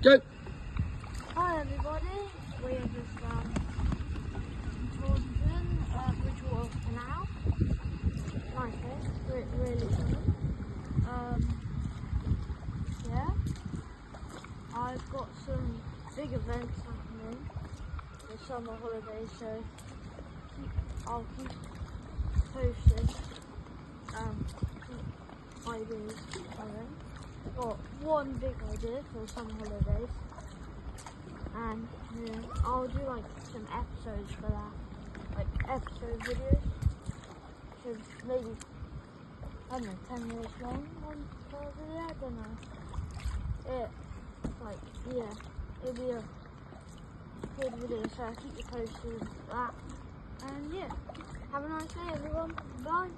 Go. Hi everybody, we are just Taunton Canal. Nice place, really sunny. Yeah, I've got some big events happening the summer holidays, so I'll keep posted ideas coming. Got one big idea for the summer holidays, and I'll do like some episodes for that, like episode videos. So maybe, I don't know, 10 minutes long on per video, I don't know. It'll be a good video, so I'll keep you posted with that. And yeah, have a nice day everyone, bye.